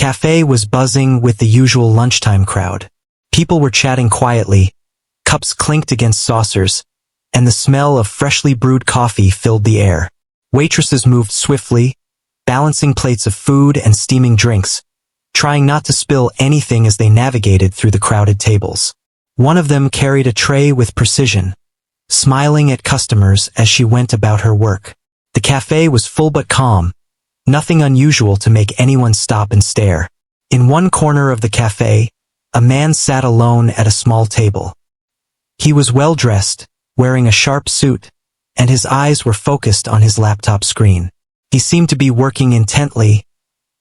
cafe was buzzing with the usual lunchtime crowd. People were chatting quietly, cups clinked against saucers, and the smell of freshly brewed coffee filled the air. Waitresses moved swiftly, balancing plates of food and steaming drinks, trying not to spill anything as they navigated through the crowded tables. One of them carried a tray with precision, smiling at customers as she went about her work. The cafe was full but calm, nothing unusual to make anyone stop and stare. In one corner of the cafe, a man sat alone at a small table. He was well-dressed, wearing a sharp suit, and his eyes were focused on his laptop screen. He seemed to be working intently,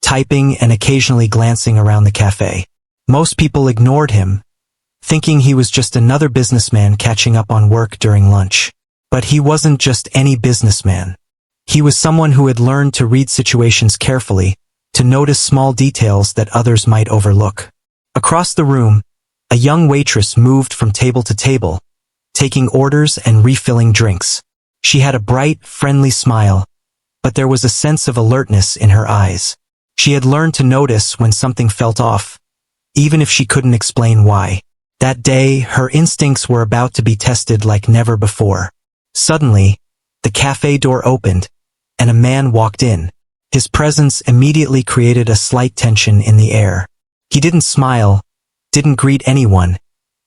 typing and occasionally glancing around the cafe. Most people ignored him, thinking he was just another businessman catching up on work during lunch. But he wasn't just any businessman. He was someone who had learned to read situations carefully, to notice small details that others might overlook. Across the room, a young waitress moved from table to table, taking orders and refilling drinks. She had a bright, friendly smile, but there was a sense of alertness in her eyes. She had learned to notice when something felt off, even if she couldn't explain why. That day, her instincts were about to be tested like never before. Suddenly, the cafe door opened, and a man walked in. His presence immediately created a slight tension in the air. He didn't smile, didn't greet anyone,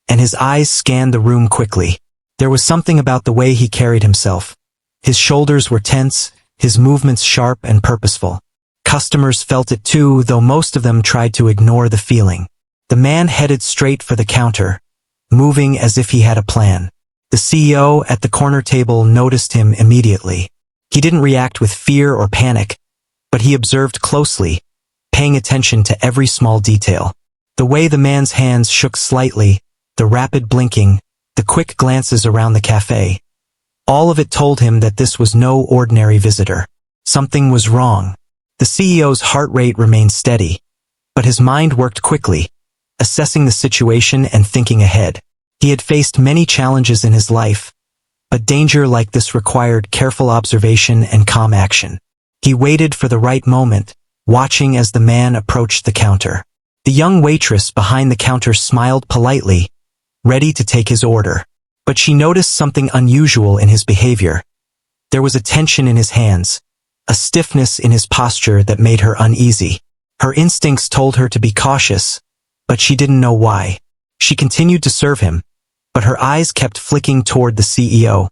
and his eyes scanned the room quickly. There was something about the way he carried himself. His shoulders were tense, his movements sharp and purposeful. Customers felt it too, though most of them tried to ignore the feeling. The man headed straight for the counter, moving as if he had a plan. The CEO at the corner table noticed him immediately. He didn't react with fear or panic, but he observed closely, paying attention to every small detail. The way the man's hands shook slightly, the rapid blinking, the quick glances around the cafe. All of it told him that this was no ordinary visitor. Something was wrong. The CEO's heart rate remained steady, but his mind worked quickly, assessing the situation and thinking ahead. He had faced many challenges in his life, but danger like this required careful observation and calm action. He waited for the right moment, watching as the man approached the counter. The young waitress behind the counter smiled politely, ready to take his order. But she noticed something unusual in his behavior. There was a tension in his hands, a stiffness in his posture that made her uneasy. Her instincts told her to be cautious, but she didn't know why. She continued to serve him, but her eyes kept flicking toward the CEO,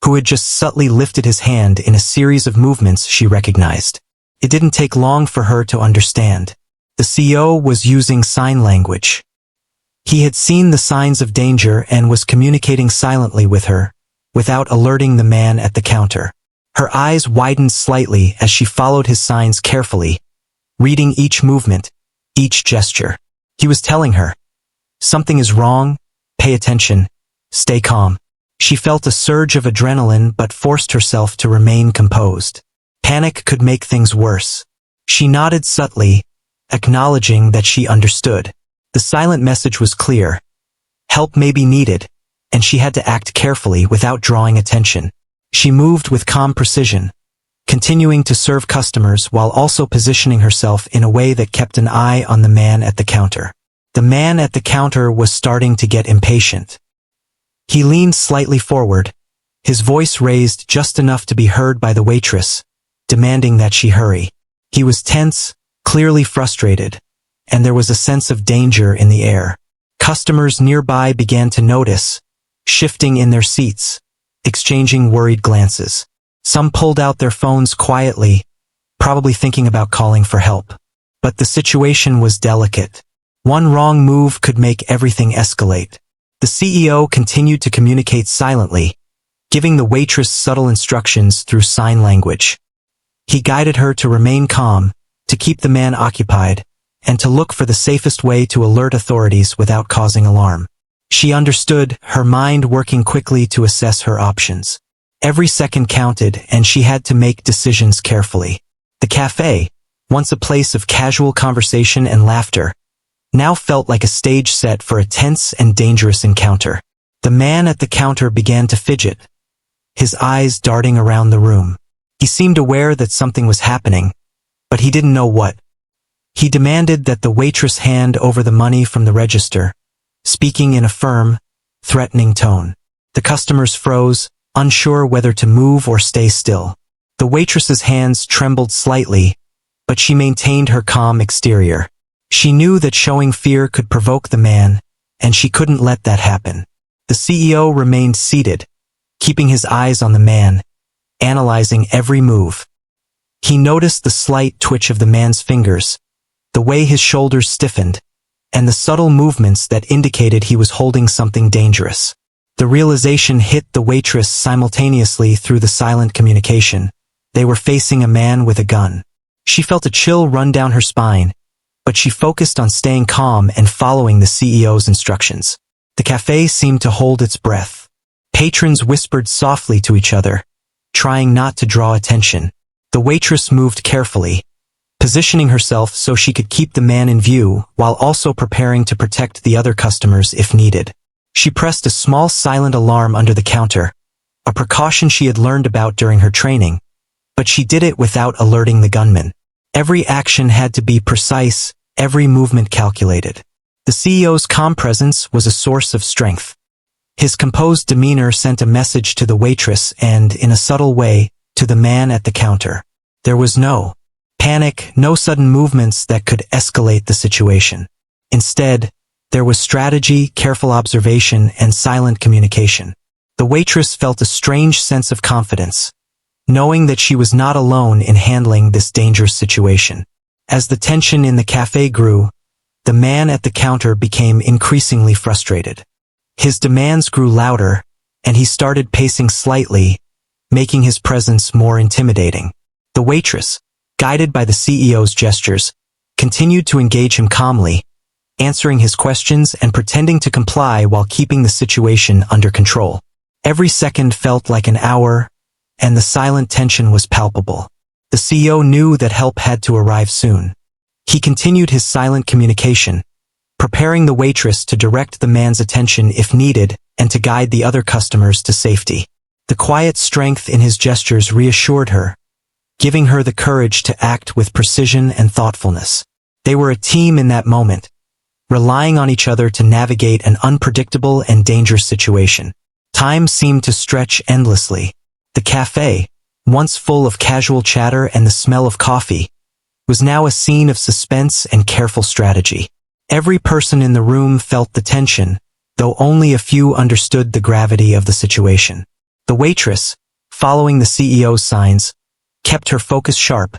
who had just subtly lifted his hand in a series of movements she recognized. It didn't take long for her to understand. The CEO was using sign language. He had seen the signs of danger and was communicating silently with her, without alerting the man at the counter. Her eyes widened slightly as she followed his signs carefully, reading each movement, each gesture. He was telling her, "Something is wrong, pay attention, stay calm." She felt a surge of adrenaline but forced herself to remain composed. Panic could make things worse. She nodded subtly, acknowledging that she understood. The silent message was clear. Help may be needed, and she had to act carefully without drawing attention. She moved with calm precision, continuing to serve customers while also positioning herself in a way that kept an eye on the man at the counter. The man at the counter was starting to get impatient. He leaned slightly forward, his voice raised just enough to be heard by the waitress, demanding that she hurry. He was tense, clearly frustrated, and there was a sense of danger in the air. Customers nearby began to notice, shifting in their seats, exchanging worried glances. Some pulled out their phones quietly, probably thinking about calling for help. But the situation was delicate. One wrong move could make everything escalate. The CEO continued to communicate silently, giving the waitress subtle instructions through sign language. He guided her to remain calm, to keep the man occupied, and to look for the safest way to alert authorities without causing alarm. She understood, her mind working quickly to assess her options. Every second counted, and she had to make decisions carefully. The cafe, once a place of casual conversation and laughter, now felt like a stage set for a tense and dangerous encounter. The man at the counter began to fidget, his eyes darting around the room. He seemed aware that something was happening, but he didn't know what. He demanded that the waitress hand over the money from the register, speaking in a firm, threatening tone. The customers froze, unsure whether to move or stay still. The waitress's hands trembled slightly, but she maintained her calm exterior. She knew that showing fear could provoke the man, and she couldn't let that happen. The CEO remained seated, keeping his eyes on the man, analyzing every move. He noticed the slight twitch of the man's fingers, the way his shoulders stiffened, and the subtle movements that indicated he was holding something dangerous. The realization hit the waitress simultaneously through the silent communication. They were facing a man with a gun. She felt a chill run down her spine, but she focused on staying calm and following the CEO's instructions. The cafe seemed to hold its breath. Patrons whispered softly to each other, trying not to draw attention. The waitress moved carefully, positioning herself so she could keep the man in view while also preparing to protect the other customers if needed. She pressed a small silent alarm under the counter, a precaution she had learned about during her training, but she did it without alerting the gunman. Every action had to be precise, every movement calculated. The CEO's calm presence was a source of strength. His composed demeanor sent a message to the waitress and, in a subtle way, to the man at the counter. There was no panic, no sudden movements that could escalate the situation. Instead, there was strategy, careful observation, and silent communication. The waitress felt a strange sense of confidence, knowing that she was not alone in handling this dangerous situation. As the tension in the cafe grew, the man at the counter became increasingly frustrated. His demands grew louder, and he started pacing slightly, making his presence more intimidating. The waitress, guided by the CEO's gestures, continued to engage him calmly, answering his questions and pretending to comply while keeping the situation under control. Every second felt like an hour, and the silent tension was palpable. The CEO knew that help had to arrive soon. He continued his silent communication, preparing the waitress to direct the man's attention if needed and to guide the other customers to safety. The quiet strength in his gestures reassured her, giving her the courage to act with precision and thoughtfulness. They were a team in that moment, relying on each other to navigate an unpredictable and dangerous situation. Time seemed to stretch endlessly. The cafe, once full of casual chatter and the smell of coffee, was now a scene of suspense and careful strategy. Every person in the room felt the tension, though only a few understood the gravity of the situation. The waitress, following the CEO's signs, kept her focus sharp,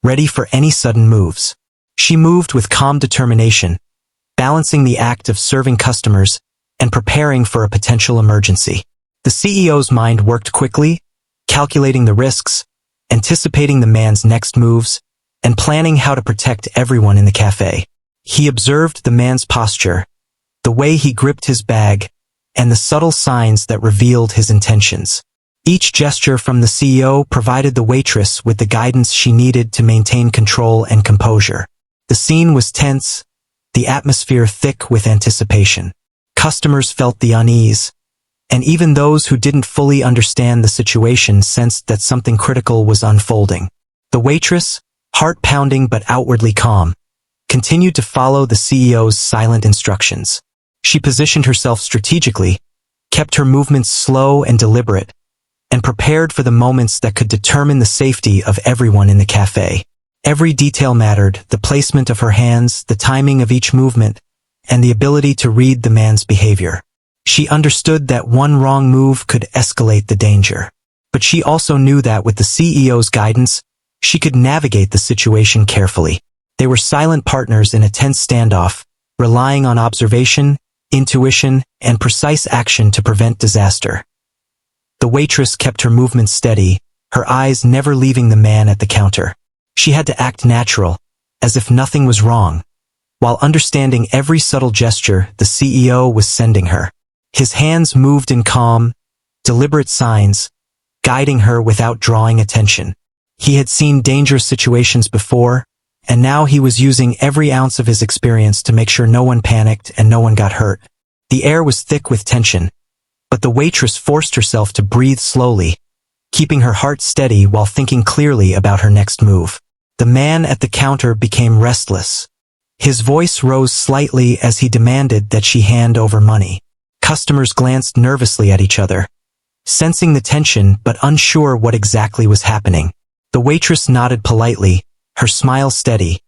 ready for any sudden moves. She moved with calm determination, balancing the act of serving customers and preparing for a potential emergency. The CEO's mind worked quickly, calculating the risks, anticipating the man's next moves, and planning how to protect everyone in the cafe. He observed the man's posture, the way he gripped his bag, and the subtle signs that revealed his intentions. Each gesture from the CEO provided the waitress with the guidance she needed to maintain control and composure. The scene was tense, the atmosphere thick with anticipation. Customers felt the unease, and even those who didn't fully understand the situation sensed that something critical was unfolding. The waitress, heart-pounding but outwardly calm, continued to follow the CEO's silent instructions. She positioned herself strategically, kept her movements slow and deliberate, and prepared for the moments that could determine the safety of everyone in the cafe. Every detail mattered: the placement of her hands, the timing of each movement, and the ability to read the man's behavior. She understood that one wrong move could escalate the danger. But she also knew that with the CEO's guidance, she could navigate the situation carefully. They were silent partners in a tense standoff, relying on observation, intuition, and precise action to prevent disaster. The waitress kept her movements steady, her eyes never leaving the man at the counter. She had to act natural, as if nothing was wrong, while understanding every subtle gesture the CEO was sending her. His hands moved in calm, deliberate signs, guiding her without drawing attention. He had seen dangerous situations before, and now he was using every ounce of his experience to make sure no one panicked and no one got hurt. The air was thick with tension, but the waitress forced herself to breathe slowly, keeping her heart steady while thinking clearly about her next move. The man at the counter became restless. His voice rose slightly as he demanded that she hand over money. Customers glanced nervously at each other, sensing the tension but unsure what exactly was happening. The waitress nodded politely, her smile steady,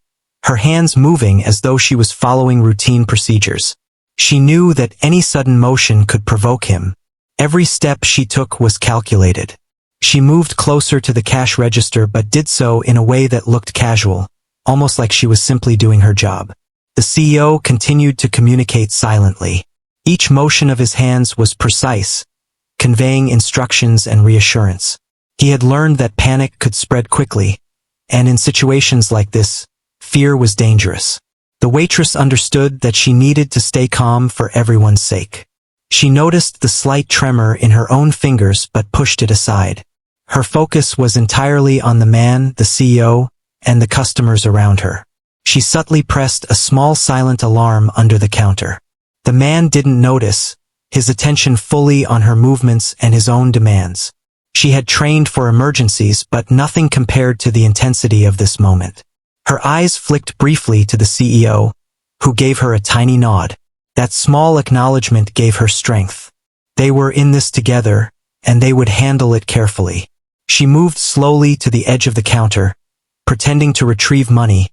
her hands moving as though she was following routine procedures. She knew that any sudden motion could provoke him. Every step she took was calculated. She moved closer to the cash register but did so in a way that looked casual, almost like she was simply doing her job. The CEO continued to communicate silently. Each motion of his hands was precise, conveying instructions and reassurance. He had learned that panic could spread quickly, and in situations like this, fear was dangerous. The waitress understood that she needed to stay calm for everyone's sake. She noticed the slight tremor in her own fingers but pushed it aside. Her focus was entirely on the man, the CEO, and the customers around her. She subtly pressed a small silent alarm under the counter. The man didn't notice, his attention fully on her movements and his own demands. She had trained for emergencies, but nothing compared to the intensity of this moment. Her eyes flicked briefly to the CEO, who gave her a tiny nod. That small acknowledgement gave her strength. They were in this together, and they would handle it carefully. She moved slowly to the edge of the counter, pretending to retrieve money,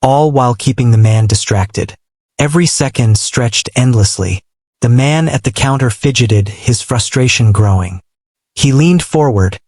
all while keeping the man distracted. Every second stretched endlessly. The man at the counter fidgeted, his frustration growing. He leaned forward,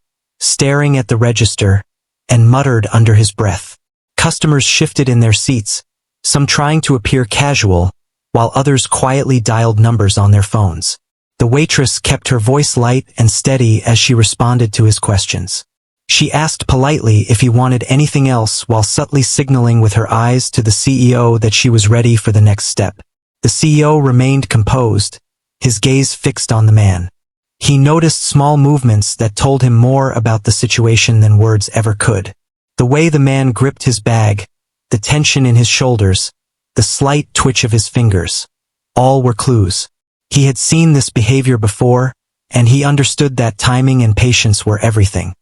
staring at the register, and muttered under his breath. Customers shifted in their seats, some trying to appear casual, while others quietly dialed numbers on their phones. The waitress kept her voice light and steady as she responded to his questions. She asked politely if he wanted anything else while subtly signaling with her eyes to the CEO that she was ready for the next step. The CEO remained composed, his gaze fixed on the man. He noticed small movements that told him more about the situation than words ever could. The way the man gripped his bag, the tension in his shoulders, the slight twitch of his fingers, all were clues. He had seen this behavior before, and he understood that timing and patience were everything.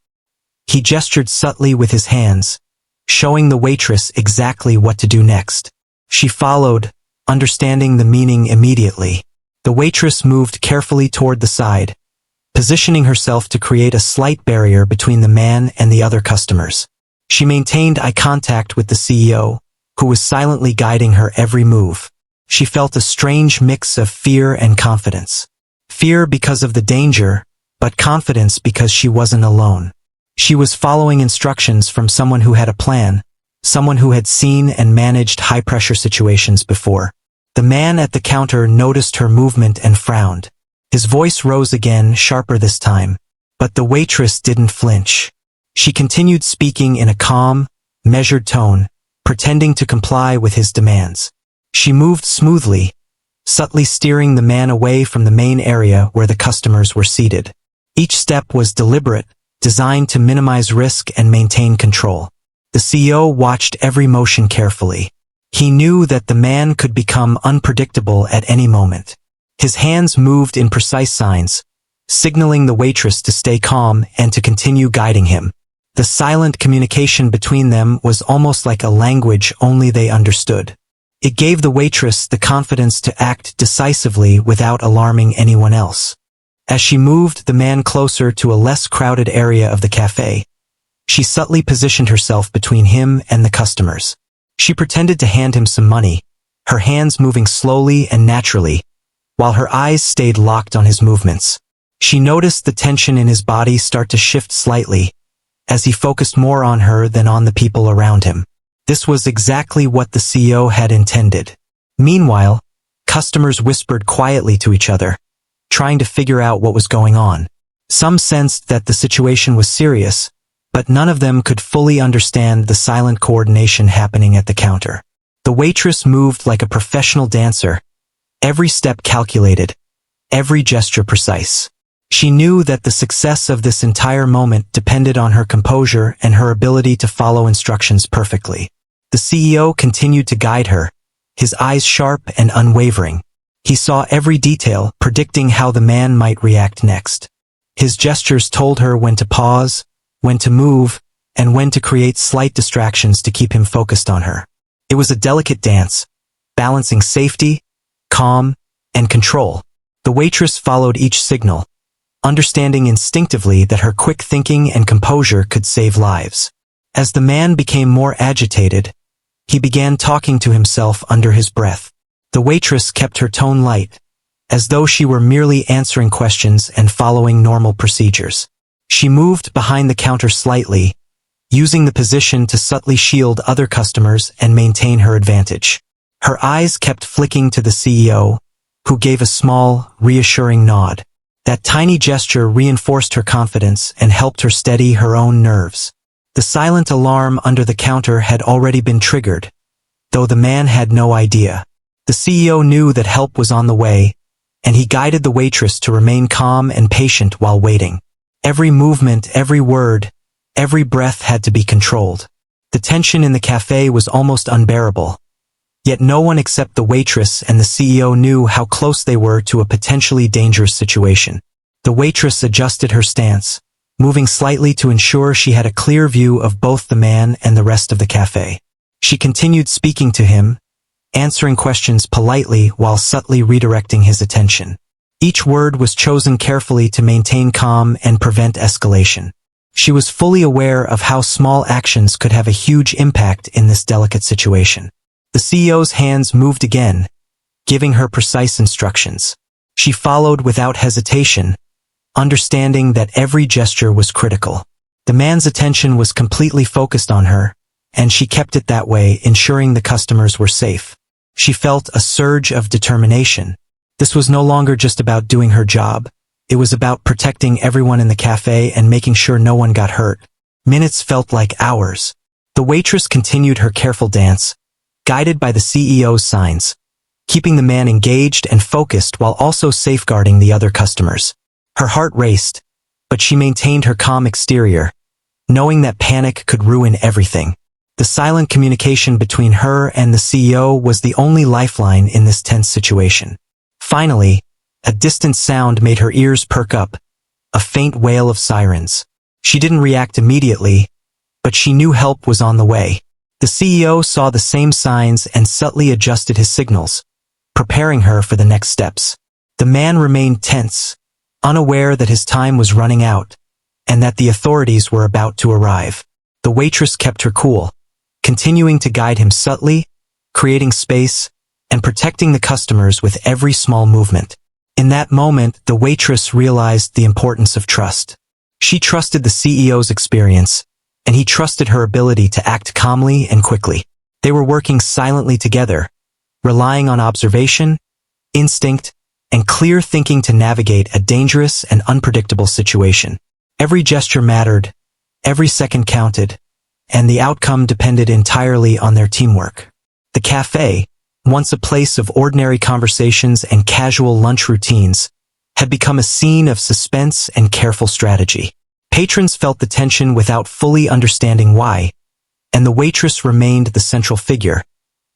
He gestured subtly with his hands, showing the waitress exactly what to do next. She followed, understanding the meaning immediately. The waitress moved carefully toward the side, positioning herself to create a slight barrier between the man and the other customers. She maintained eye contact with the CEO, who was silently guiding her every move. She felt a strange mix of fear and confidence. Fear because of the danger, but confidence because she wasn't alone. She was following instructions from someone who had a plan, someone who had seen and managed high-pressure situations before. The man at the counter noticed her movement and frowned. His voice rose again, sharper this time, but the waitress didn't flinch. She continued speaking in a calm, measured tone, pretending to comply with his demands. She moved smoothly, subtly steering the man away from the main area where the customers were seated. Each step was deliberate, designed to minimize risk and maintain control. The CEO watched every motion carefully. He knew that the man could become unpredictable at any moment. His hands moved in precise signs, signaling the waitress to stay calm and to continue guiding him. The silent communication between them was almost like a language only they understood. It gave the waitress the confidence to act decisively without alarming anyone else. As she moved the man closer to a less crowded area of the cafe, she subtly positioned herself between him and the customers. She pretended to hand him some money, her hands moving slowly and naturally, while her eyes stayed locked on his movements. She noticed the tension in his body start to shift slightly, as he focused more on her than on the people around him. This was exactly what the CEO had intended. Meanwhile, customers whispered quietly to each other, trying to figure out what was going on. Some sensed that the situation was serious, but none of them could fully understand the silent coordination happening at the counter. The waitress moved like a professional dancer, every step calculated, every gesture precise. She knew that the success of this entire moment depended on her composure and her ability to follow instructions perfectly. The CEO continued to guide her, his eyes sharp and unwavering. He saw every detail, predicting how the man might react next. His gestures told her when to pause, when to move, and when to create slight distractions to keep him focused on her. It was a delicate dance, balancing safety, calm, and control. The waitress followed each signal, understanding instinctively that her quick thinking and composure could save lives. As the man became more agitated, he began talking to himself under his breath. The waitress kept her tone light, as though she were merely answering questions and following normal procedures. She moved behind the counter slightly, using the position to subtly shield other customers and maintain her advantage. Her eyes kept flicking to the CEO, who gave a small, reassuring nod. That tiny gesture reinforced her confidence and helped her steady her own nerves. The silent alarm under the counter had already been triggered, though the man had no idea. The CEO knew that help was on the way, and he guided the waitress to remain calm and patient while waiting. Every movement, every word, every breath had to be controlled. The tension in the cafe was almost unbearable. Yet no one except the waitress and the CEO knew how close they were to a potentially dangerous situation. The waitress adjusted her stance, moving slightly to ensure she had a clear view of both the man and the rest of the cafe. She continued speaking to him, answering questions politely while subtly redirecting his attention. Each word was chosen carefully to maintain calm and prevent escalation. She was fully aware of how small actions could have a huge impact in this delicate situation. The CEO's hands moved again, giving her precise instructions. She followed without hesitation, understanding that every gesture was critical. The man's attention was completely focused on her, and she kept it that way, ensuring the customers were safe. She felt a surge of determination. This was no longer just about doing her job. It was about protecting everyone in the cafe and making sure no one got hurt. Minutes felt like hours. The waitress continued her careful dance, guided by the CEO's signs, keeping the man engaged and focused while also safeguarding the other customers. Her heart raced, but she maintained her calm exterior, knowing that panic could ruin everything. The silent communication between her and the CEO was the only lifeline in this tense situation. Finally, a distant sound made her ears perk up, a faint wail of sirens. She didn't react immediately, but she knew help was on the way. The CEO saw the same signs and subtly adjusted his signals, preparing her for the next steps. The man remained tense, unaware that his time was running out, and that the authorities were about to arrive. The waitress kept her cool, continuing to guide him subtly, creating space, and protecting the customers with every small movement. In that moment, the waitress realized the importance of trust. She trusted the CEO's experience, and he trusted her ability to act calmly and quickly. They were working silently together, relying on observation, instinct, and clear thinking to navigate a dangerous and unpredictable situation. Every gesture mattered, every second counted, and the outcome depended entirely on their teamwork. The cafe, once a place of ordinary conversations and casual lunch routines, had become a scene of suspense and careful strategy. Patrons felt the tension without fully understanding why, and the waitress remained the central figure,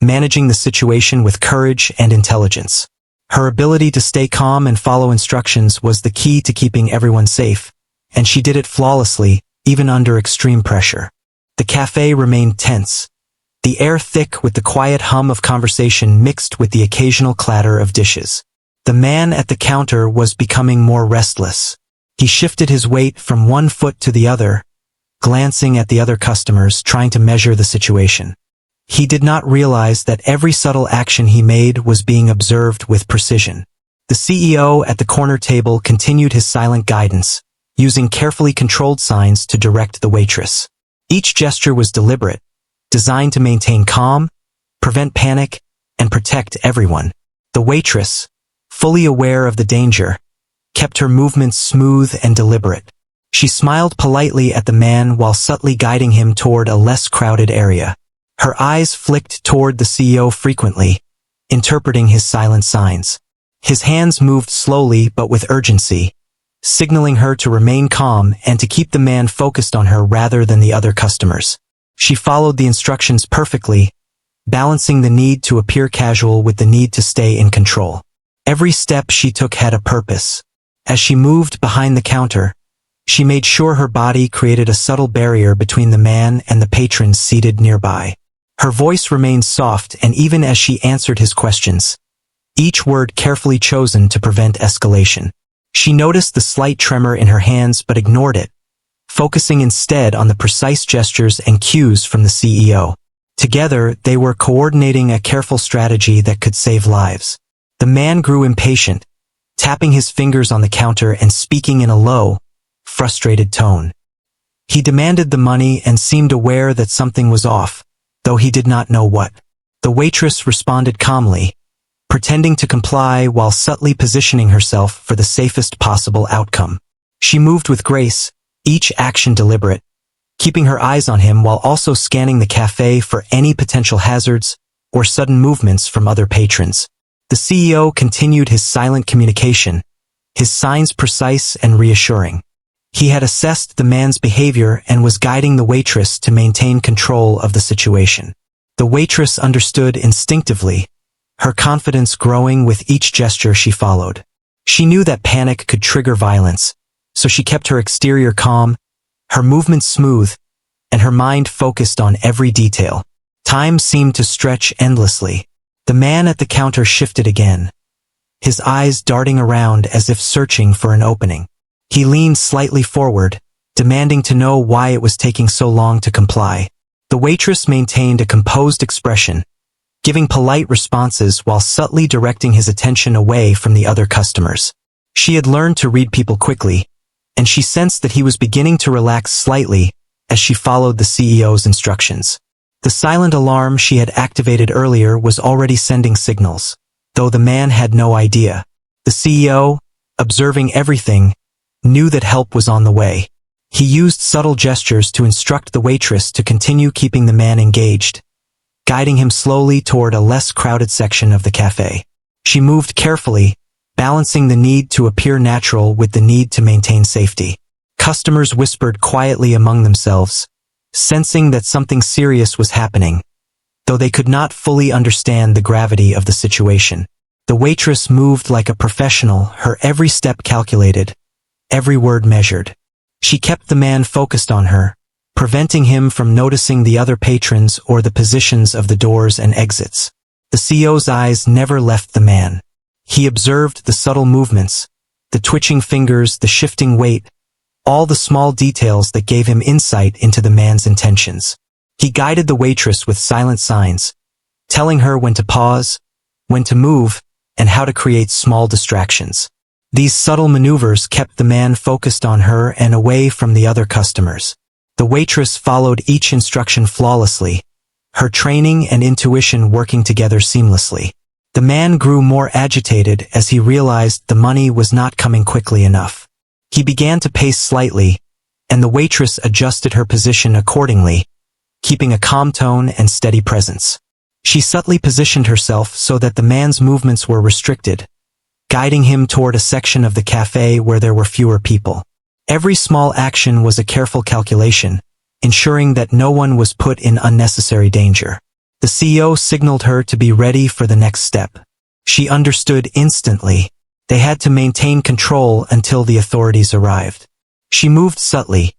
managing the situation with courage and intelligence. Her ability to stay calm and follow instructions was the key to keeping everyone safe, and she did it flawlessly, even under extreme pressure. The cafe remained tense, the air thick with the quiet hum of conversation mixed with the occasional clatter of dishes. The man at the counter was becoming more restless. He shifted his weight from one foot to the other, glancing at the other customers, trying to measure the situation. He did not realize that every subtle action he made was being observed with precision. The CEO at the corner table continued his silent guidance, using carefully controlled signs to direct the waitress. Each gesture was deliberate, designed to maintain calm, prevent panic, and protect everyone. The waitress, fully aware of the danger, kept her movements smooth and deliberate. She smiled politely at the man while subtly guiding him toward a less crowded area. Her eyes flicked toward the CEO frequently, interpreting his silent signs. His hands moved slowly but with urgency, signaling her to remain calm and to keep the man focused on her rather than the other customers. She followed the instructions perfectly, balancing the need to appear casual with the need to stay in control. Every step she took had a purpose. As she moved behind the counter, She made sure her body created a subtle barrier between the man and the patrons seated nearby. Her voice remained soft, and even as she answered his questions, each word carefully chosen to prevent escalation. She noticed the slight tremor in her hands but ignored it, focusing instead on the precise gestures and cues from the CEO. Together, they were coordinating a careful strategy that could save lives. The man grew impatient, tapping his fingers on the counter and speaking in a low, frustrated tone. He demanded the money and seemed aware that something was off, though he did not know what. The waitress responded calmly, pretending to comply while subtly positioning herself for the safest possible outcome. She moved with grace, each action deliberate, keeping her eyes on him while also scanning the cafe for any potential hazards or sudden movements from other patrons. The CEO continued his silent communication, his signs precise and reassuring. He had assessed the man's behavior and was guiding the waitress to maintain control of the situation. The waitress understood instinctively, her confidence growing with each gesture she followed. She knew that panic could trigger violence, so she kept her exterior calm, her movements smooth, and her mind focused on every detail. Time seemed to stretch endlessly. The man at the counter shifted again, his eyes darting around as if searching for an opening. He leaned slightly forward, demanding to know why it was taking so long to comply. The waitress maintained a composed expression, giving polite responses while subtly directing his attention away from the other customers. She had learned to read people quickly, and she sensed that he was beginning to relax slightly as she followed the CEO's instructions. The silent alarm she had activated earlier was already sending signals, though the man had no idea. The CEO, observing everything, knew that help was on the way. He used subtle gestures to instruct the waitress to continue keeping the man engaged, guiding him slowly toward a less crowded section of the cafe. She moved carefully, balancing the need to appear natural with the need to maintain safety. Customers whispered quietly among themselves, sensing that something serious was happening, though they could not fully understand the gravity of the situation. The waitress moved like a professional, her every step calculated, every word measured. She kept the man focused on her, preventing him from noticing the other patrons or the positions of the doors and exits. The CEO's eyes never left the man. He observed the subtle movements, the twitching fingers, the shifting weight, all the small details that gave him insight into the man's intentions. He guided the waitress with silent signs, telling her when to pause, when to move, and how to create small distractions. These subtle maneuvers kept the man focused on her and away from the other customers. The waitress followed each instruction flawlessly, her training and intuition working together seamlessly. The man grew more agitated as he realized the money was not coming quickly enough. He began to pace slightly, and the waitress adjusted her position accordingly, keeping a calm tone and steady presence. She subtly positioned herself so that the man's movements were restricted, guiding him toward a section of the cafe where there were fewer people. Every small action was a careful calculation, ensuring that no one was put in unnecessary danger. The CEO signaled her to be ready for the next step. She understood instantly. They had to maintain control until the authorities arrived. She moved subtly,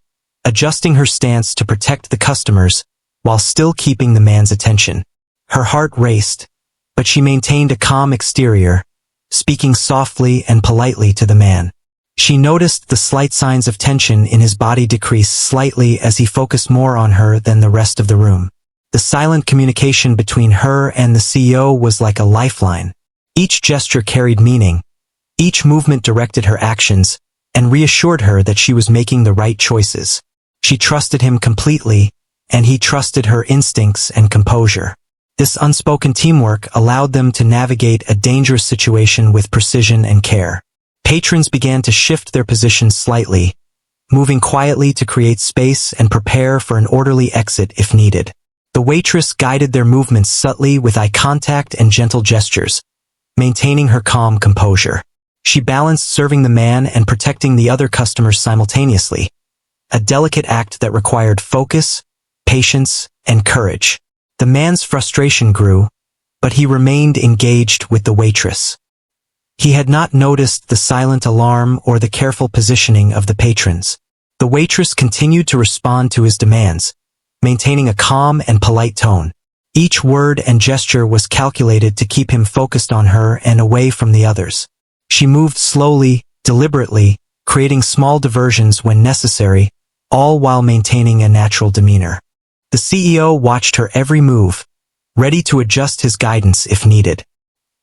adjusting her stance to protect the customers while still keeping the man's attention. Her heart raced, but she maintained a calm exterior, speaking softly and politely to the man. She noticed the slight signs of tension in his body decrease slightly as he focused more on her than the rest of the room. The silent communication between her and the CEO was like a lifeline. Each gesture carried meaning. Each movement directed her actions and reassured her that she was making the right choices. She trusted him completely, and he trusted her instincts and composure. This unspoken teamwork allowed them to navigate a dangerous situation with precision and care. Patrons began to shift their positions slightly, moving quietly to create space and prepare for an orderly exit if needed. The waitress guided their movements subtly with eye contact and gentle gestures, maintaining her calm composure. She balanced serving the man and protecting the other customers simultaneously, a delicate act that required focus, patience, and courage. The man's frustration grew, but he remained engaged with the waitress. He had not noticed the silent alarm or the careful positioning of the patrons. The waitress continued to respond to his demands, maintaining a calm and polite tone. Each word and gesture was calculated to keep him focused on her and away from the others. She moved slowly, deliberately, creating small diversions when necessary, all while maintaining a natural demeanor. The CEO watched her every move, ready to adjust his guidance if needed.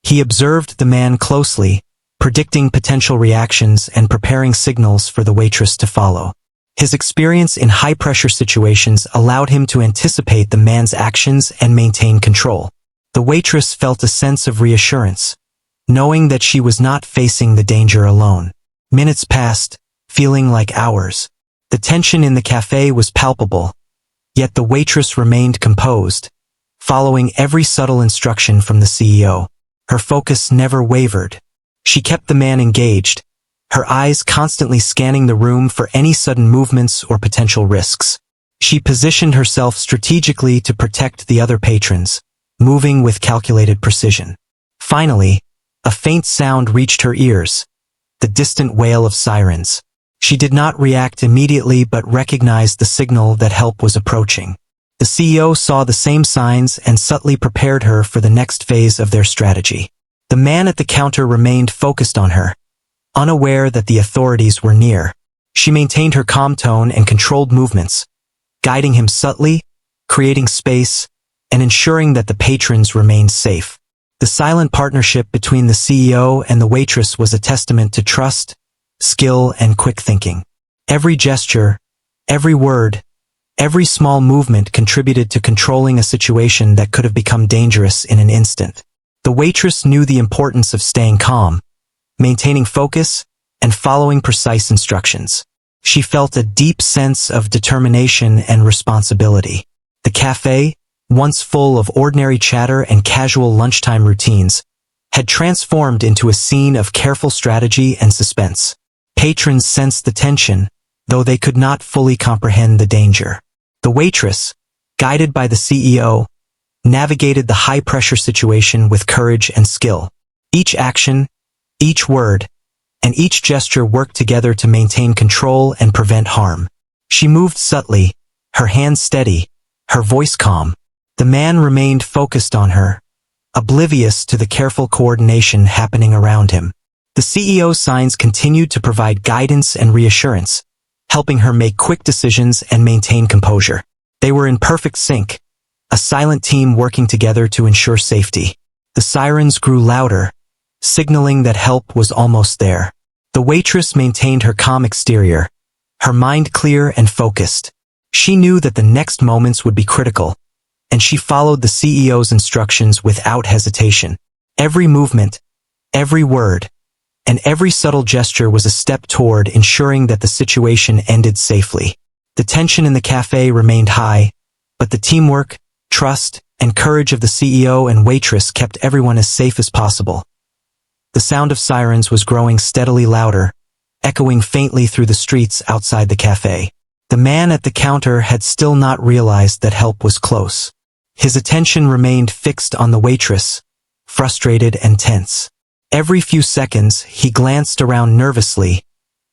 He observed the man closely, predicting potential reactions and preparing signals for the waitress to follow. His experience in high-pressure situations allowed him to anticipate the man's actions and maintain control. The waitress felt a sense of reassurance, knowing that she was not facing the danger alone. Minutes passed, feeling like hours. The tension in the cafe was palpable, yet the waitress remained composed, following every subtle instruction from the CEO. Her focus never wavered. She kept the man engaged, her eyes constantly scanning the room for any sudden movements or potential risks. She positioned herself strategically to protect the other patrons, moving with calculated precision. Finally, a faint sound reached her ears, the distant wail of sirens. She did not react immediately but recognized the signal that help was approaching. The CEO saw the same signs and subtly prepared her for the next phase of their strategy. The man at the counter remained focused on her, unaware that the authorities were near. She maintained her calm tone and controlled movements, guiding him subtly, creating space, and ensuring that the patrons remained safe. The silent partnership between the CEO and the waitress was a testament to trust, skill, and quick thinking. Every gesture, every word, every small movement contributed to controlling a situation that could have become dangerous in an instant. The waitress knew the importance of staying calm, maintaining focus, and following precise instructions. She felt a deep sense of determination and responsibility. The cafe, once full of ordinary chatter and casual lunchtime routines, had transformed into a scene of careful strategy and suspense. Patrons sensed the tension, though they could not fully comprehend the danger. The waitress, guided by the CEO, navigated the high-pressure situation with courage and skill. Each action, each word, and each gesture worked together to maintain control and prevent harm. She moved subtly, her hands steady, her voice calm. The man remained focused on her, oblivious to the careful coordination happening around him. The CEO's signs continued to provide guidance and reassurance, helping her make quick decisions and maintain composure. They were in perfect sync, a silent team working together to ensure safety. The sirens grew louder, signaling that help was almost there. The waitress maintained her calm exterior, her mind clear and focused. She knew that the next moments would be critical, and she followed the CEO's instructions without hesitation. Every movement, every word, and every subtle gesture was a step toward ensuring that the situation ended safely. The tension in the cafe remained high, but the teamwork, trust, and courage of the CEO and waitress kept everyone as safe as possible. The sound of sirens was growing steadily louder, echoing faintly through the streets outside the cafe. The man at the counter had still not realized that help was close. His attention remained fixed on the waitress, frustrated and tense. Every few seconds, he glanced around nervously,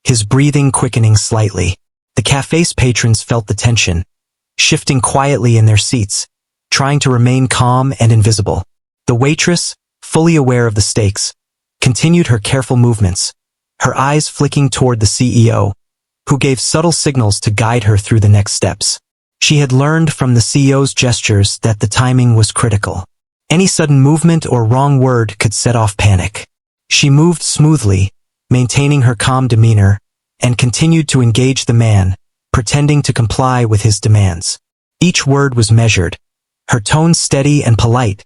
his breathing quickening slightly. The cafe's patrons felt the tension, shifting quietly in their seats, trying to remain calm and invisible. The waitress, fully aware of the stakes, continued her careful movements, her eyes flicking toward the CEO, who gave subtle signals to guide her through the next steps. She had learned from the CEO's gestures that the timing was critical. Any sudden movement or wrong word could set off panic. She moved smoothly, maintaining her calm demeanor, and continued to engage the man, pretending to comply with his demands. Each word was measured, her tone steady and polite,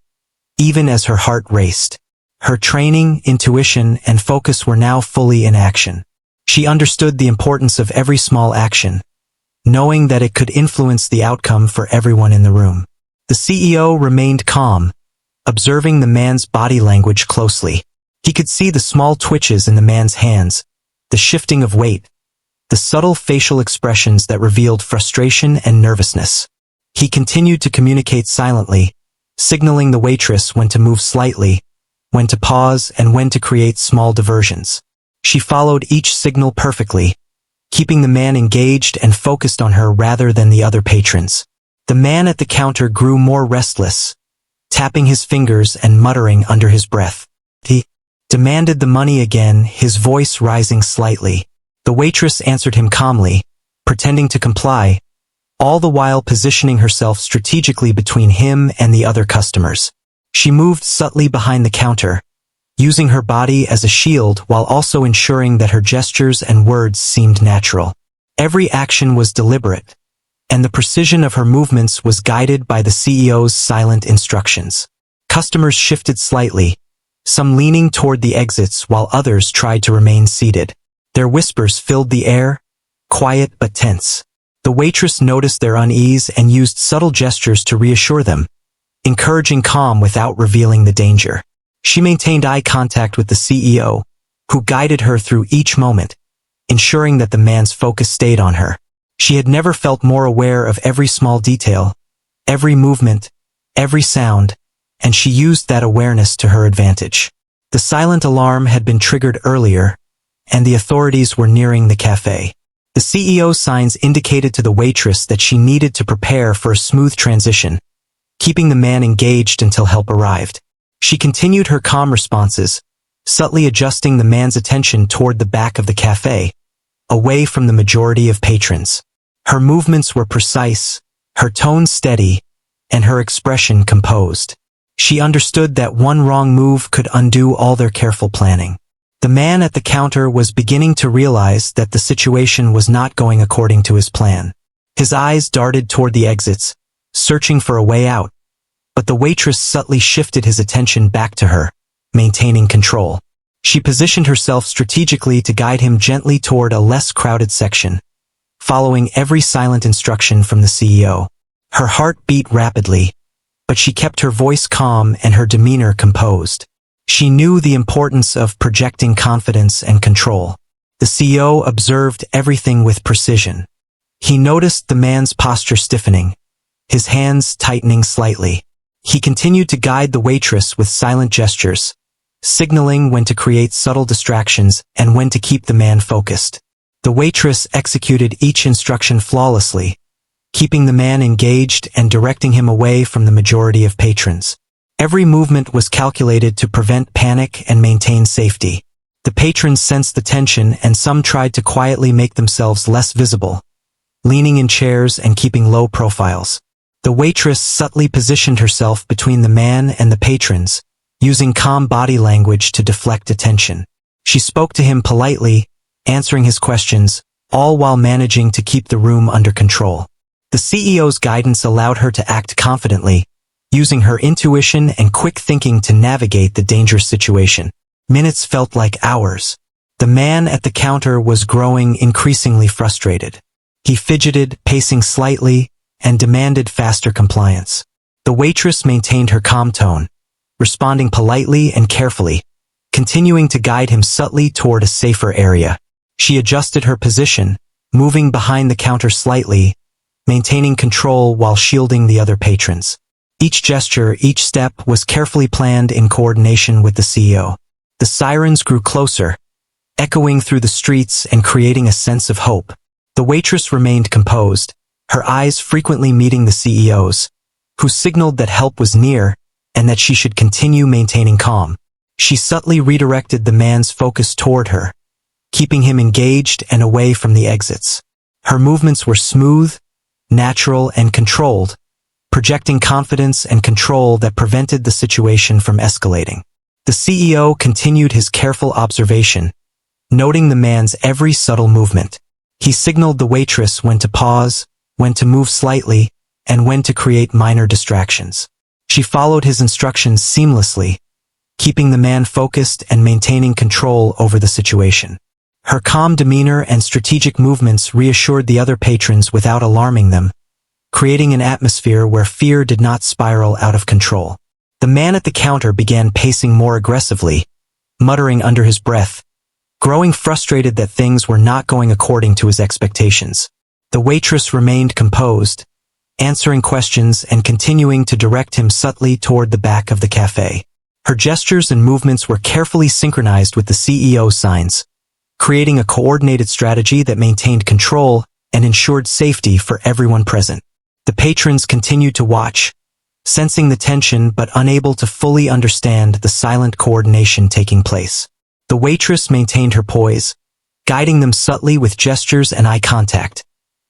even as her heart raced. Her training, intuition, and focus were now fully in action. She understood the importance of every small action, knowing that it could influence the outcome for everyone in the room. The CEO remained calm, observing the man's body language closely. He could see the small twitches in the man's hands, the shifting of weight, the subtle facial expressions that revealed frustration and nervousness. He continued to communicate silently, signaling the waitress when to move slightly, when to pause, and when to create small diversions. She followed each signal perfectly, keeping the man engaged and focused on her rather than the other patrons. The man at the counter grew more restless, tapping his fingers and muttering under his breath. He demanded the money again, his voice rising slightly. The waitress answered him calmly, pretending to comply, all the while positioning herself strategically between him and the other customers. She moved subtly behind the counter, using her body as a shield while also ensuring that her gestures and words seemed natural. Every action was deliberate, and the precision of her movements was guided by the CEO's silent instructions. Customers shifted slightly, some leaning toward the exits while others tried to remain seated. Their whispers filled the air, quiet but tense. The waitress noticed their unease and used subtle gestures to reassure them, encouraging calm without revealing the danger. She maintained eye contact with the CEO, who guided her through each moment, ensuring that the man's focus stayed on her. She had never felt more aware of every small detail, every movement, every sound, and she used that awareness to her advantage. The silent alarm had been triggered earlier, and the authorities were nearing the cafe. The CEO's signs indicated to the waitress that she needed to prepare for a smooth transition, keeping the man engaged until help arrived. She continued her calm responses, subtly adjusting the man's attention toward the back of the cafe, away from the majority of patrons. Her movements were precise, her tone steady, and her expression composed. She understood that one wrong move could undo all their careful planning. The man at the counter was beginning to realize that the situation was not going according to his plan. His eyes darted toward the exits, searching for a way out, but the waitress subtly shifted his attention back to her, maintaining control. She positioned herself strategically to guide him gently toward a less crowded section, following every silent instruction from the CEO. Her heart beat rapidly, but she kept her voice calm and her demeanor composed. She knew the importance of projecting confidence and control. The CEO observed everything with precision. He noticed the man's posture stiffening, his hands tightening slightly. He continued to guide the waitress with silent gestures, signaling when to create subtle distractions and when to keep the man focused. The waitress executed each instruction flawlessly, keeping the man engaged and directing him away from the majority of patrons. Every movement was calculated to prevent panic and maintain safety. The patrons sensed the tension and some tried to quietly make themselves less visible, leaning in chairs and keeping low profiles. The waitress subtly positioned herself between the man and the patrons, using calm body language to deflect attention. She spoke to him politely, answering his questions, all while managing to keep the room under control. The CEO's guidance allowed her to act confidently, using her intuition and quick thinking to navigate the dangerous situation. Minutes felt like hours. The man at the counter was growing increasingly frustrated. He fidgeted, pacing slightly, and demanded faster compliance. The waitress maintained her calm tone, responding politely and carefully, continuing to guide him subtly toward a safer area. She adjusted her position, moving behind the counter slightly, maintaining control while shielding the other patrons. Each gesture, each step was carefully planned in coordination with the CEO. The sirens grew closer, echoing through the streets and creating a sense of hope. The waitress remained composed, her eyes frequently meeting the CEO's, who signaled that help was near and that she should continue maintaining calm. She subtly redirected the man's focus toward her, keeping him engaged and away from the exits. Her movements were smooth, natural, and controlled, projecting confidence and control that prevented the situation from escalating. The CEO continued his careful observation, noting the man's every subtle movement. He signaled the waitress when to pause, when to move slightly, and when to create minor distractions. She followed his instructions seamlessly, keeping the man focused and maintaining control over the situation. Her calm demeanor and strategic movements reassured the other patrons without alarming them, creating an atmosphere where fear did not spiral out of control. The man at the counter began pacing more aggressively, muttering under his breath, growing frustrated that things were not going according to his expectations. The waitress remained composed, answering questions and continuing to direct him subtly toward the back of the cafe. Her gestures and movements were carefully synchronized with the CEO's signs, creating a coordinated strategy that maintained control and ensured safety for everyone present. The patrons continued to watch, sensing the tension but unable to fully understand the silent coordination taking place. The waitress maintained her poise, guiding them subtly with gestures and eye contact,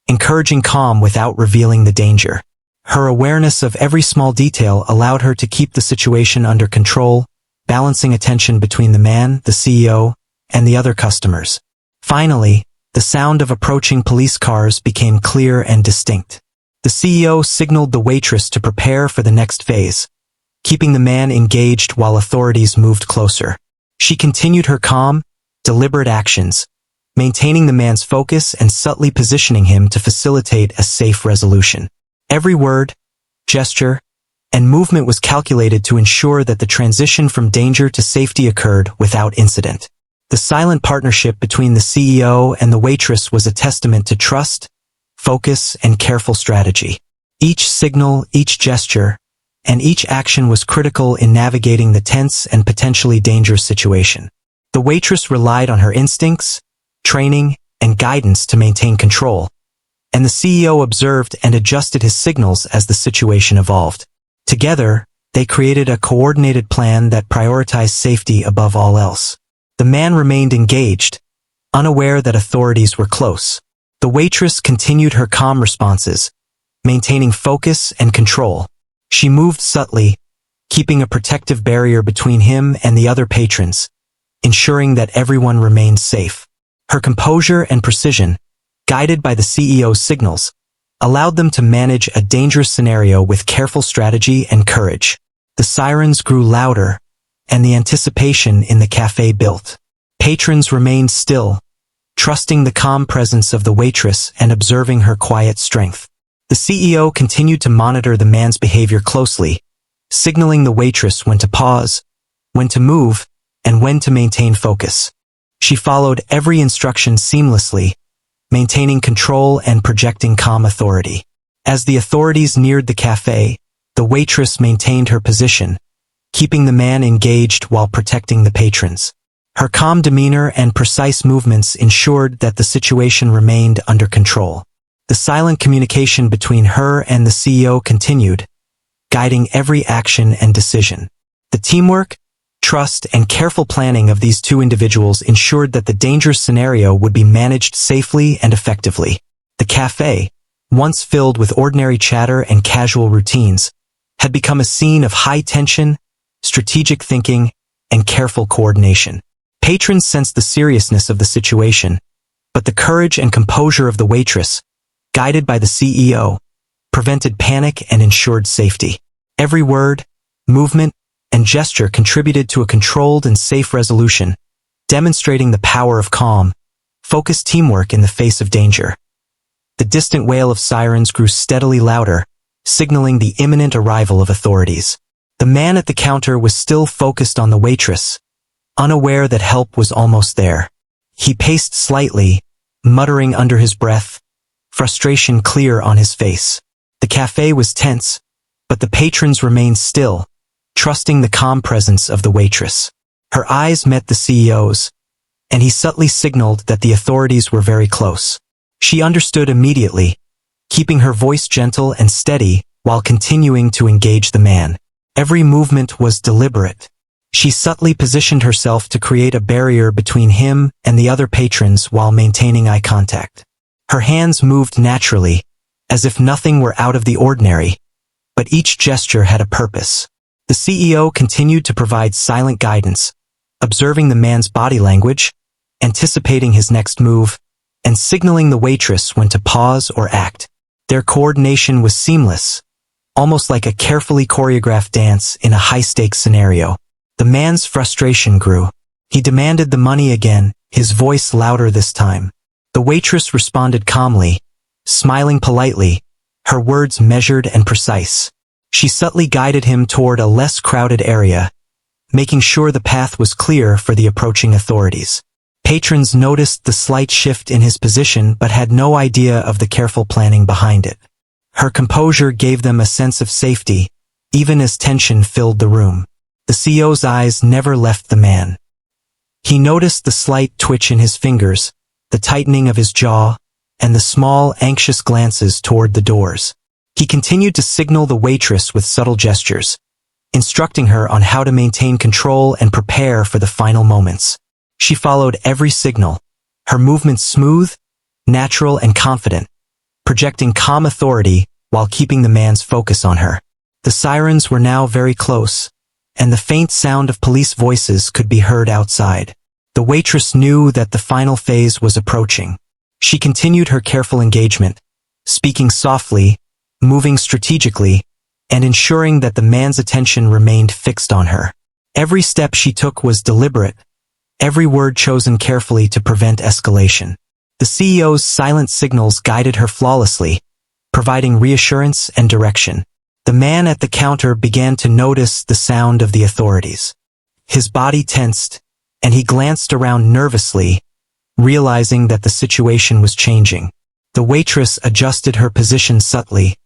encouraging calm without revealing the danger. Her awareness of every small detail allowed her to keep the situation under control, balancing attention between the man, the CEO, and the other customers. Finally, the sound of approaching police cars became clear and distinct. The CEO signaled the waitress to prepare for the next phase, keeping the man engaged while authorities moved closer. She continued her calm, deliberate actions, maintaining the man's focus and subtly positioning him to facilitate a safe resolution. Every word, gesture, and movement was calculated to ensure that the transition from danger to safety occurred without incident. The silent partnership between the CEO and the waitress was a testament to trust, focus, and careful strategy. Each signal, each gesture, and each action was critical in navigating the tense and potentially dangerous situation. The waitress relied on her instincts, training, and guidance to maintain control, and the CEO observed and adjusted his signals as the situation evolved. Together, they created a coordinated plan that prioritized safety above all else. The man remained engaged, unaware that authorities were close. The waitress continued her calm responses, maintaining focus and control. She moved subtly, keeping a protective barrier between him and the other patrons, ensuring that everyone remained safe. Her composure and precision, guided by the CEO's signals, allowed them to manage a dangerous scenario with careful strategy and courage. The sirens grew louder, and the anticipation in the cafe built. Patrons remained still, trusting the calm presence of the waitress and observing her quiet strength. The CEO continued to monitor the man's behavior closely, signaling the waitress when to pause, when to move, and when to maintain focus. She followed every instruction seamlessly, maintaining control and projecting calm authority. As the authorities neared the cafe, the waitress maintained her position, keeping the man engaged while protecting the patrons. Her calm demeanor and precise movements ensured that the situation remained under control. The silent communication between her and the CEO continued, guiding every action and decision. The teamwork, trust, and careful planning of these two individuals ensured that the dangerous scenario would be managed safely and effectively. The cafe, once filled with ordinary chatter and casual routines, had become a scene of high tension, strategic thinking, and careful coordination. Patrons sensed the seriousness of the situation, but the courage and composure of the waitress, guided by the CEO, prevented panic and ensured safety. Every word, movement, and gesture contributed to a controlled and safe resolution, demonstrating the power of calm, focused teamwork in the face of danger. The distant wail of sirens grew steadily louder, signaling the imminent arrival of authorities. The man at the counter was still focused on the waitress, unaware that help was almost there. He paced slightly, muttering under his breath, frustration clear on his face. The cafe was tense, but the patrons remained still, trusting the calm presence of the waitress. Her eyes met the CEO's, and he subtly signaled that the authorities were very close. She understood immediately, keeping her voice gentle and steady while continuing to engage the man. Every movement was deliberate. She subtly positioned herself to create a barrier between him and the other patrons while maintaining eye contact. Her hands moved naturally, as if nothing were out of the ordinary, but each gesture had a purpose. The CEO continued to provide silent guidance, observing the man's body language, anticipating his next move, and signaling the waitress when to pause or act. Their coordination was seamless, almost like a carefully choreographed dance in a high-stakes scenario. The man's frustration grew. He demanded the money again, his voice louder this time. The waitress responded calmly, smiling politely, her words measured and precise. She subtly guided him toward a less crowded area, making sure the path was clear for the approaching authorities. Patrons noticed the slight shift in his position but had no idea of the careful planning behind it. Her composure gave them a sense of safety, even as tension filled the room. The CEO's eyes never left the man, He noticed the slight twitch in his fingers, the tightening of his jaw, and the small, anxious glances toward the doors. He continued to signal the waitress with subtle gestures, instructing her on how to maintain control and prepare for the final moments. She followed every signal, her movements smooth, natural, and confident, projecting calm authority while keeping the man's focus on her. The sirens were now very close, and the faint sound of police voices could be heard outside. The waitress knew that the final phase was approaching. She continued her careful engagement, speaking softly, moving strategically, and ensuring that the man's attention remained fixed on her. Every step she took was deliberate, every word chosen carefully to prevent escalation. The CEO's silent signals guided her flawlessly, providing reassurance and direction. The man at the counter began to notice the sound of the authorities. His body tensed, and he glanced around nervously, realizing that the situation was changing. The waitress adjusted her position subtly,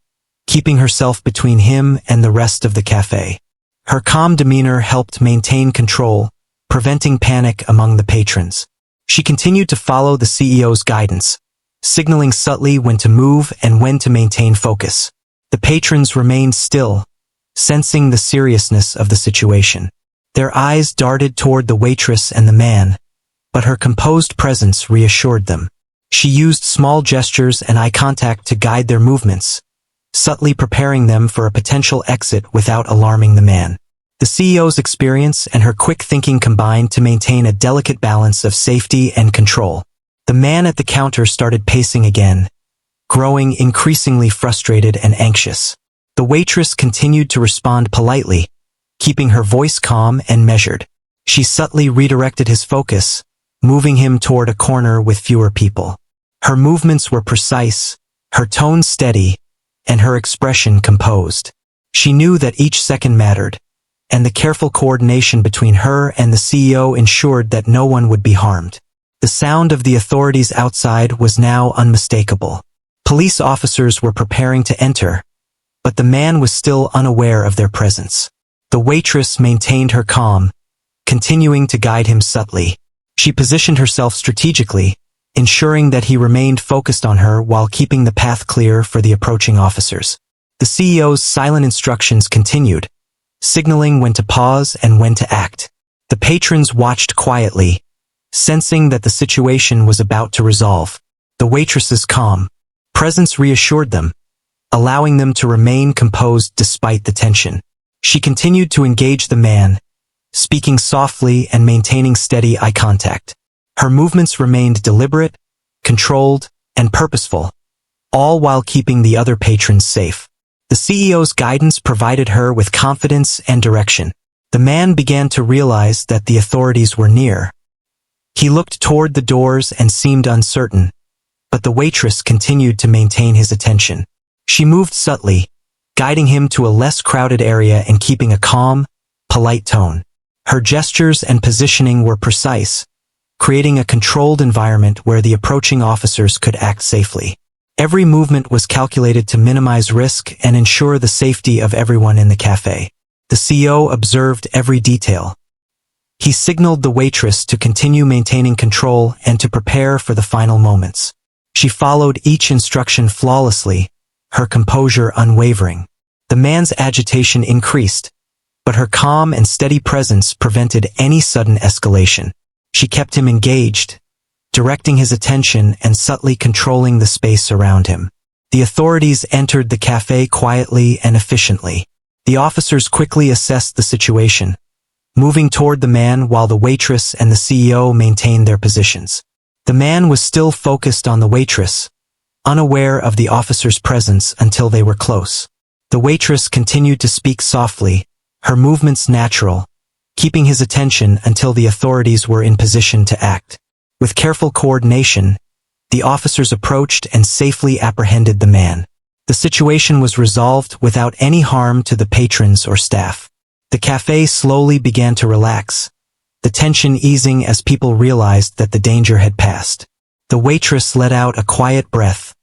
keeping herself between him and the rest of the cafe. Her calm demeanor helped maintain control, preventing panic among the patrons. She continued to follow the CEO's guidance, signaling subtly when to move and when to maintain focus. The patrons remained still, sensing the seriousness of the situation. Their eyes darted toward the waitress and the man, but her composed presence reassured them. She used small gestures and eye contact to guide their movements, subtly preparing them for a potential exit without alarming the man. The CEO's experience and her quick thinking combined to maintain a delicate balance of safety and control. The man at the counter started pacing again, growing increasingly frustrated and anxious. The waitress continued to respond politely, keeping her voice calm and measured. She subtly redirected his focus, moving him toward a corner with fewer people. Her movements were precise, her tone steady, and her expression composed. She knew that each second mattered, and the careful coordination between her and the CEO ensured that no one would be harmed. The sound of the authorities outside was now unmistakable. Police officers were preparing to enter, but the man was still unaware of their presence. The waitress maintained her calm, continuing to guide him subtly. She positioned herself strategically, ensuring that he remained focused on her while keeping the path clear for the approaching officers. The CEO's silent instructions continued, signaling when to pause and when to act. The patrons watched quietly, sensing that the situation was about to resolve. The waitress's calm presence reassured them, allowing them to remain composed despite the tension. She continued to engage the man, speaking softly and maintaining steady eye contact. Her movements remained deliberate, controlled, and purposeful, all while keeping the other patrons safe. The CEO's guidance provided her with confidence and direction. The man began to realize that the authorities were near. He looked toward the doors and seemed uncertain, but the waitress continued to maintain his attention. She moved subtly, guiding him to a less crowded area and keeping a calm, polite tone. Her gestures and positioning were precise, creating a controlled environment where the approaching officers could act safely. Every movement was calculated to minimize risk and ensure the safety of everyone in the cafe. The CEO observed every detail. He signaled the waitress to continue maintaining control and to prepare for the final moments. She followed each instruction flawlessly, her composure unwavering. The man's agitation increased, but her calm and steady presence prevented any sudden escalation. She kept him engaged, directing his attention and subtly controlling the space around him. The authorities entered the cafe quietly and efficiently. The officers quickly assessed the situation, moving toward the man while the waitress and the CEO maintained their positions. The man was still focused on the waitress, unaware of the officer's presence until they were close. The waitress continued to speak softly, her movements natural, keeping his attention until the authorities were in position to act. With careful coordination, the officers approached and safely apprehended the man. The situation was resolved without any harm to the patrons or staff. The cafe slowly began to relax, the tension easing as people realized that the danger had passed. The waitress let out a quiet breath,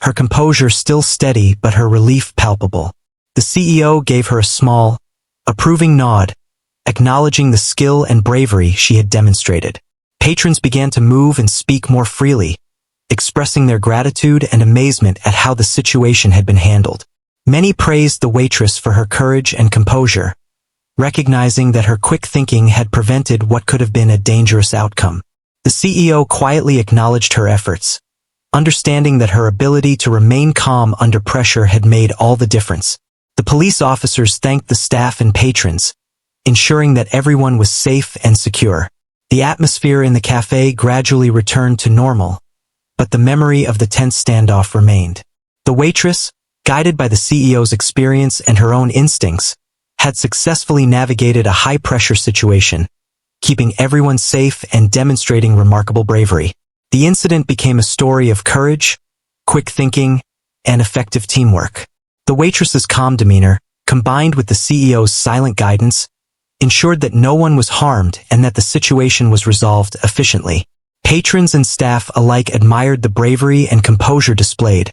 her composure still steady but her relief palpable. The CEO gave her a small, approving nod, acknowledging the skill and bravery she had demonstrated. Patrons began to move and speak more freely, expressing their gratitude and amazement at how the situation had been handled. Many praised the waitress for her courage and composure, recognizing that her quick thinking had prevented what could have been a dangerous outcome. The CEO quietly acknowledged her efforts, understanding that her ability to remain calm under pressure had made all the difference. The police officers thanked the staff and patrons, ensuring that everyone was safe and secure. The atmosphere in the cafe gradually returned to normal, but the memory of the tense standoff remained. The waitress, guided by the CEO's experience and her own instincts, had successfully navigated a high-pressure situation, keeping everyone safe and demonstrating remarkable bravery. The incident became a story of courage, quick thinking, and effective teamwork. The waitress's calm demeanor, combined with the CEO's silent guidance, ensured that no one was harmed and that the situation was resolved efficiently. Patrons and staff alike admired the bravery and composure displayed,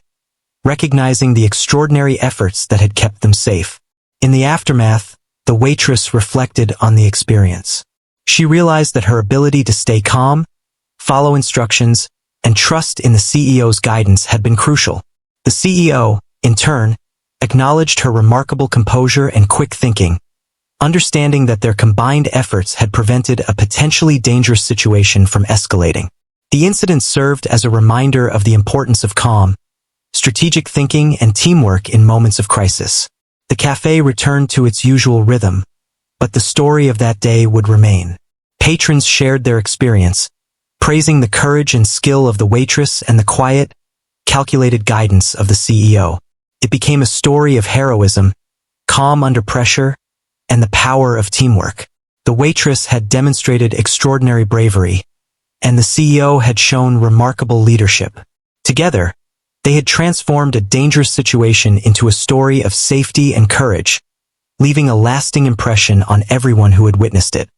recognizing the extraordinary efforts that had kept them safe. In the aftermath, the waitress reflected on the experience. She realized that her ability to stay calm, follow instructions, and trust in the CEO's guidance had been crucial. The CEO, in turn, acknowledged her remarkable composure and quick thinking, understanding that their combined efforts had prevented a potentially dangerous situation from escalating. The incident served as a reminder of the importance of calm, strategic thinking, and teamwork in moments of crisis. The cafe returned to its usual rhythm, but the story of that day would remain. Patrons shared their experience, praising the courage and skill of the waitress and the quiet, calculated guidance of the CEO. It became a story of heroism, calm under pressure, and the power of teamwork. The waitress had demonstrated extraordinary bravery, and the CEO had shown remarkable leadership. Together, they had transformed a dangerous situation into a story of safety and courage, leaving a lasting impression on everyone who had witnessed it.